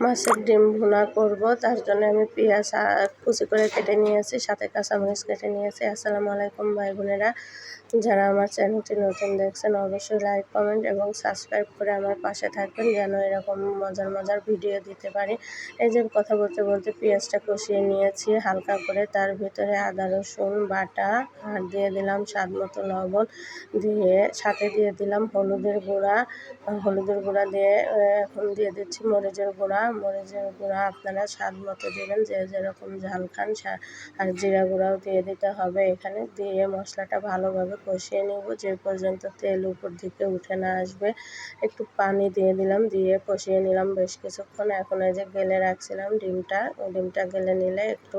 মাছের ডিম ভুনা করব, তার জন্য আমি পেঁয়াজ কুচি করে কেটে নিয়েছি, সাথে কাঁচামরিচ কেটে নিয়েছি। আসসালামু আলাইকুম ভাই বোনেরা, যারা আমার চ্যানেলটি নতুন দেখছেন অবশ্যই লাইক, কমেন্ট এবং সাবস্ক্রাইব করে আমার পাশে থাকবেন, যেন এরকম মজার মজার ভিডিও দিতে পারি। এই যে কথা বলতে বলতে পেঁয়াজটা কষিয়ে নিয়েছি হালকা করে, তার ভিতরে আদা রসুন বাটা আর দিয়ে দিলাম স্বাদ মতো লবণ, দিয়ে সাথে দিয়ে দিলাম হলুদের গুঁড়া দিয়ে এখন দিয়ে দিচ্ছি মরিচের গুঁড়া আপনারা স্বাদ মতো দেবেন, যে যেরকম ঝাল খান। আর জিরা গুঁড়াও দিয়ে দিতে হবে এখানে। দিয়ে মশলাটা ভালোভাবে কষিয়ে নেব যে পর্যন্ত তেল উপর দিকে উঠে না আসবে। একটু পানি দিয়ে দিলাম, দিয়ে কষিয়ে নিলাম বেশ কিছুক্ষণ। এখন এই যে গেলে রাখছিলাম ডিমটা গেলে নিলে একটু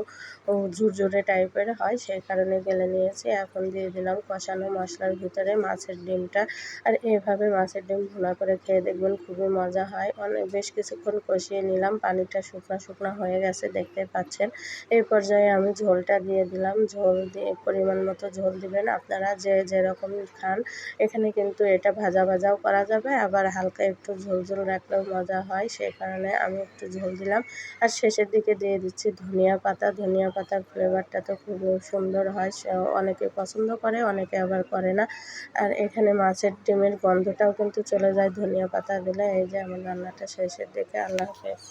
ঝুরঝুরে টাইপের হয়, সেই কারণে গেলে নিয়েছি। এখন দিয়ে দিলাম কষানো মশলার ভিতরে মাছের ডিমটা। আর এভাবে মাছের ডিম ভুনা করে খেয়ে দেখবেন, খুবই মজা হয়। বেশ কিছুক্ষণ কষিয়ে নিলাম, পানিটা শুকনো হয়ে গেছে দেখতে পাচ্ছেন। এই পর্যায়ে আমি ঝোলটা দিয়ে দিলাম, ঝোল দিয়ে পরিমাণ মতো ঝোল দিবেন আপনারা যে যেরকম খান। এখানে কিন্তু এটা ভাজাও করা যাবে, আবার হালকা একটু ঝোল রাখলেও মজা হয়, সেই কারণে আমি একটু ঝোল দিলাম। আর শেষের দিকে দিয়ে দিচ্ছি ধনিয়া পাতার ফ্লেভারটা তো খুব সুন্দর হয়, অনেকে পছন্দ করে, অনেকে আবার করে না। আর এখানে মাছের ডিমের গন্ধটাও কিন্তু চলে যায় ধনিয়া পাতা দিলে। এই যে আমার রান্নাটা শেষের দিকে। আল্লাহ হাফেজ।